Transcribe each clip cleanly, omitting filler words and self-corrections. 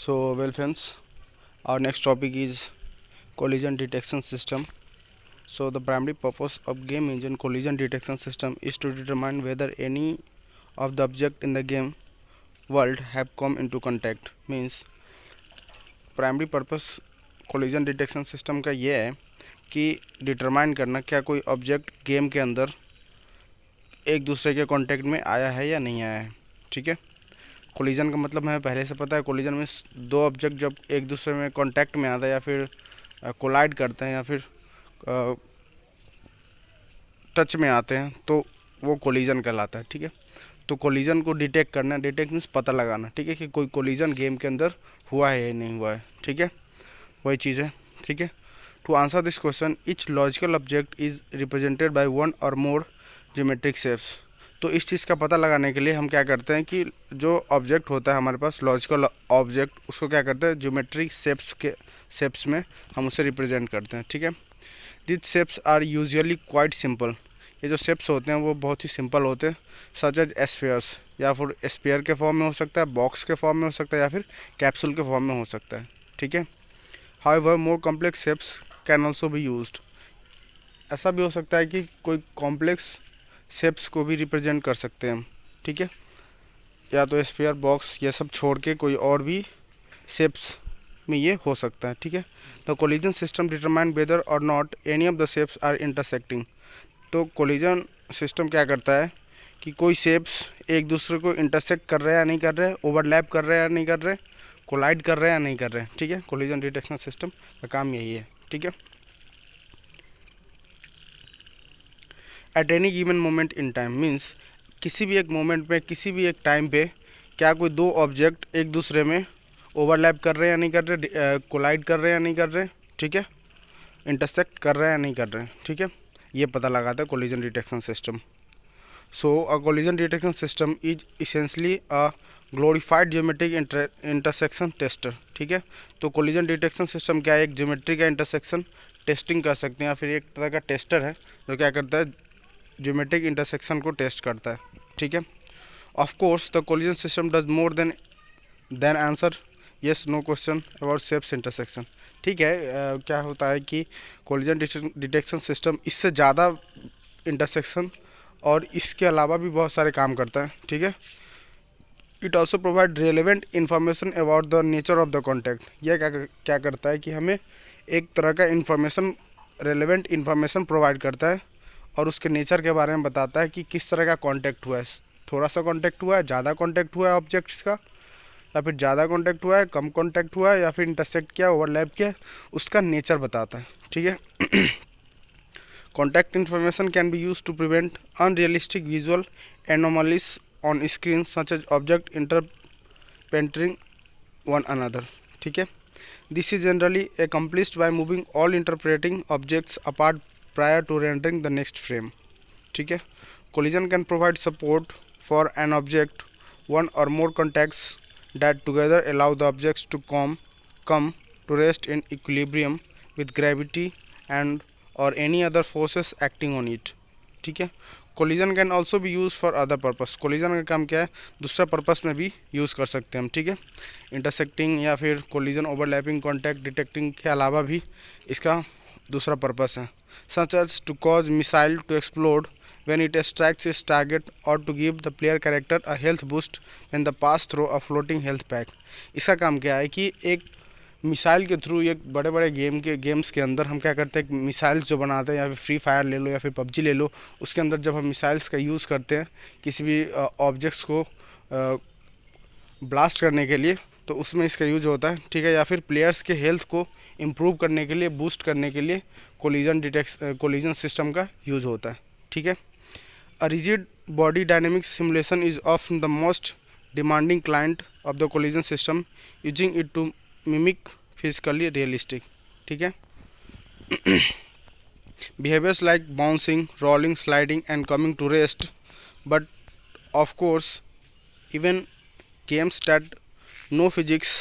So, well, friends, our next topic is collision detection system. So, the primary purpose of game engine collision detection system is to determine whether any of the object in the game world have come into contact. Means primary purpose collision detection system का ये है कि determine करना क्या कोई object game के अंदर एक दूसरे के कांटेक्ट में आया है या नहीं आया है। ठीक है, कोलिजन का मतलब हमें पहले से पता है। कोलिजन में दो ऑब्जेक्ट जब एक दूसरे में कांटेक्ट में आता है या फिर कोलाइड करते हैं या फिर टच में आते हैं तो वो कोलिजन कहलाता है। ठीक है, तो कोलिजन को डिटेक्ट करना, डिटेक्ट मीन्स पता लगाना। ठीक है, कि कोई कोलिजन गेम के अंदर हुआ है या नहीं हुआ है। ठीक है, वही चीज़ है। ठीक है, to answer this question each logical object is represented by one or more geometric shapes. तो इस चीज़ का पता लगाने के लिए हम क्या करते हैं कि जो ऑब्जेक्ट होता है हमारे पास लॉजिकल ऑब्जेक्ट, उसको क्या करते हैं ज्योमेट्रिक शेप्स में हम उसे रिप्रेजेंट करते हैं। ठीक है, this shapes are usually quite simple. ये जो शेप्स होते हैं वो बहुत ही सिंपल होते हैं, सच एज स्फीयर्स, या फिर स्फीयर के फॉर्म में हो सकता है, बॉक्स के फॉर्म में हो सकता है या फिर कैप्सूल के फॉर्म में हो सकता है। ठीक है, however more complex shapes can also be used. ऐसा भी हो सकता है कि कोई कॉम्प्लेक्स शेप्स को भी रिप्रेजेंट कर सकते हैं हम। ठीक है, या तो स्फीयर, बॉक्स ये सब छोड़ के कोई और भी शेप्स में ये हो सकता है। ठीक है, the collision system determine whether और not any of the shapes are intersecting. तो कोलिजन सिस्टम क्या करता है कि कोई शेप्स एक दूसरे को इंटरसेक्ट कर रहे हैं या नहीं कर रहे, ओवरलैप कर रहे हैं या नहीं कर रहे, कोलाइड कर रहे हैं या नहीं कर रहे। ठीक है, कोलिजन डिटेक्शन सिस्टम का काम यही है। ठीक है, at any given moment in time means किसी भी एक मोमेंट में, किसी भी एक टाइम पे क्या कोई दो ऑब्जेक्ट एक दूसरे में ओवरलैप कर रहे हैं या नहीं कर रहे, कोलाइड कर रहे हैं या नहीं कर रहे। ठीक है, इंटरसेक्ट कर रहे हैं या नहीं कर रहे। ठीक है, ये पता लगाता है collision detection system. So a collision detection system is essentially a glorified geometric intersection tester. ठीक है, तो कोलिजन डिटेक्शन सिस्टम क्या है, एक ज्योमेट्री का इंटरसेक्शन टेस्टिंग कर सकते हैं या फिर एक तरह का टेस्टर है जो क्या करता है ज्योमेट्रिक इंटरसेक्शन को टेस्ट करता है। ठीक है, of course the collision system does more than answer yes no question about shapes intersection. ठीक है, क्या होता है कि कोलिजन डिटेक्शन सिस्टम इससे ज़्यादा इंटरसेक्शन और इसके अलावा भी बहुत सारे काम करता है। ठीक है, it also provide relevant information about the nature of the contact. यह क्या करता है कि हमें एक तरह का इन्फॉर्मेशन, रेलिवेंट इन्फॉर्मेशन प्रोवाइड करता है और उसके नेचर के बारे में बताता है कि किस तरह का कॉन्टैक्ट हुआ है, थोड़ा सा कॉन्टैक्ट हुआ है, ज़्यादा कॉन्टैक्ट हुआ है ऑब्जेक्ट्स का, या फिर ज़्यादा कॉन्टैक्ट हुआ है, कम कॉन्टैक्ट हुआ है, या फिर इंटरसेक्ट किया, ओवरलैप किया, उसका नेचर बताता है। ठीक है, contact information can be use to prevent unrealistic visual anomalies on screen such as object interpenetrating one another. ठीक है, this is generally accomplished by moving all interpreting objects apart prior to rendering the next frame. ठीक है, collision can provide support for an object one or more contacts that together allow the objects to come to rest in equilibrium with gravity and or any other forces acting on it. ठीक है, collision can also भी use for other purpose. Collision का काम क्या है, दूसरा purpose में भी यूज़ कर सकते हैं हम। ठीक है, इंटरसेक्टिंग या फिर कोलिजन ओवरलैपिंग कॉन्टैक्ट डिटेक्टिंग के अलावा भी इसका दूसरा पर्पस है, such as to cause missile to explode when it strikes its target और to give the player character a health boost when the pass through a floating health pack. इसका काम क्या है कि एक मिसाइल के थ्रू, एक बड़े बड़े गेम्स के अंदर हम क्या करते हैं, मिसाइल्स जो बनाते हैं, या फिर फ्री फायर ले लो या फिर पबजी ले लो, उसके अंदर जब हम मिसाइल्स का यूज़ करते हैं किसी भी ऑब्जेक्ट्स को ब्लास्ट करने के लिए, तो उसमें इसका यूज होता है। ठीक है, या फिर प्लेयर्स के हेल्थ को इम्प्रूव करने के लिए, बूस्ट करने के लिए कोलिजन सिस्टम का यूज होता है। ठीक है, a rigid body dynamic simulation is of the most demanding client of the collision system using it to mimic physically realistic. ठीक है, behaviors like bouncing, rolling, sliding and coming to rest, but of course even games that no physics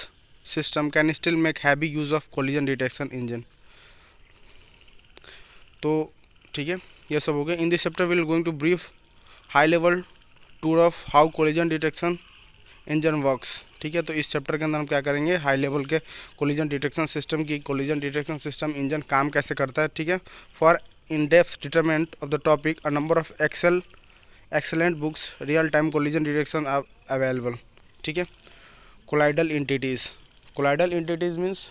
system can still make heavy use of collision detection engine. तो ठीक है, ये सब हो गया। In this chapter we will going to brief high level tour of how collision detection engine works. ठीक है, तो इस चैप्टर के अंदर हम क्या करेंगे, हाई लेवल के कोलिजन डिटेक्शन सिस्टम की, कोलिजन डिटेक्शन सिस्टम इंजन काम कैसे करता है। ठीक है, for in depth determinant of the topic a number of excellent books real time collision detection available. ठीक है, colloidal entities. Colloidal entities means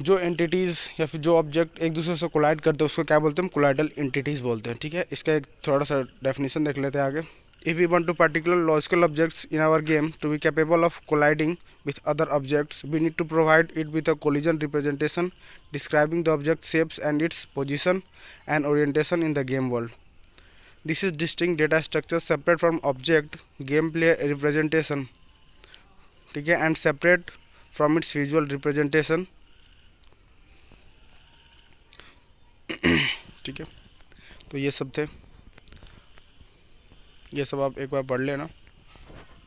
जो एंटिटीज़ या फिर जो ऑब्जेक्ट एक दूसरे से कोलाइड करते हैं उसको क्या बोलते हैं, हम कोलाइडल एंटिटीज़ बोलते हैं। ठीक है, इसका एक थोड़ा सा डेफिनेशन देख लेते हैं आगे। If we want to particular logical objects in our game to be capable of colliding with other objects we need to provide it with a collision representation describing the object shapes and its position and orientation in the game world. This is distinct data structure separate from object game play representation. ठीक है, and separate from its visual representation. ठीक है, तो ये सब थे, ये सब आप एक बार पढ़ लेना।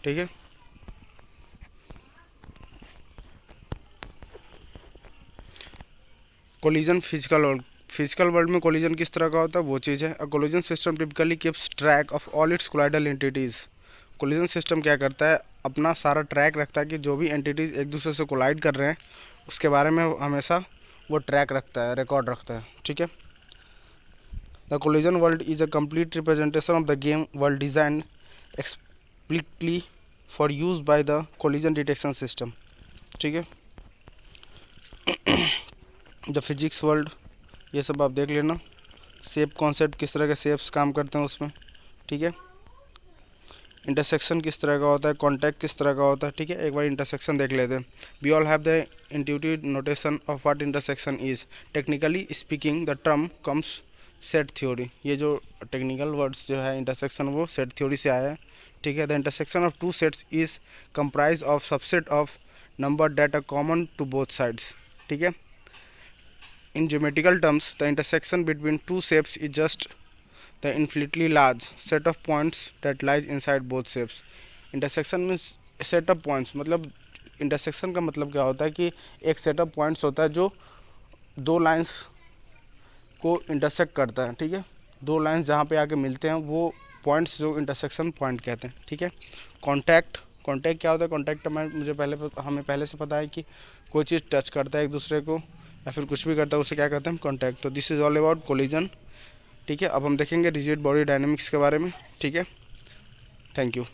ठीक है, कोलिजन फिजिकल वर्ल्ड में कोलिजन किस तरह का होता है वो चीज़ है। A collision system typically keeps track of all its collidable entities. Collision system क्या करता है, अपना सारा ट्रैक रखता है कि जो भी एंटिटीज़ एक दूसरे से कोलाइड कर रहे हैं उसके बारे में हमेशा वो ट्रैक रखता है, रिकॉर्ड रखता है। ठीक है, the collision world is a complete representation of the game world design explicitly for use by the collision detection system. ठीक है, द फिजिक्स वर्ल्ड, ये सब आप देख लेना। शेप कॉन्सेप्ट, किस तरह के शेप्स काम करते हैं उसमें। ठीक है, इंटरसेक्शन किस तरह का होता है, कॉन्टैक्ट किस तरह का होता है। ठीक है, एक बार इंटरसेक्शन देख लेते हैं। We all have the intuitive notation of what intersection is. Technically speaking the term comes set theory. ये जो टेक्निकल वर्ड्स जो है इंटरसेक्शन वो सेट थ्योरी से आया है। ठीक है, the intersection of two sets is comprise of subset of number that are common to both sides. ठीक है, in geometrical terms the intersection between two shapes is just the infinitely large set of points that lies inside both shapes. intersection means set of points, मतलब intersection का मतलब क्या होता है कि एक सेट ऑफ पॉइंट्स होता है जो दो लाइंस को इंटरसेक्ट करता है। ठीक है, दो लाइंस जहाँ पे आके मिलते हैं वो पॉइंट्स जो इंटरसेक्शन पॉइंट कहते हैं। ठीक है, कॉन्टैक्ट क्या होता है, कॉन्टैक्ट हमें पहले से पता है कि कोई चीज़ टच करता है एक दूसरे को या फिर कुछ भी करता है उसे क्या कहते हैं, कॉन्टैक्ट। तो this is all about collision. ठीक है, अब हम देखेंगे रिजिड बॉडी डायनेमिक्स के बारे में। ठीक है, thank you.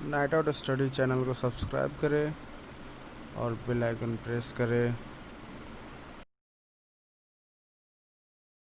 Night out study channel को सब्सक्राइब करें और बेल आइकन प्रेस करें।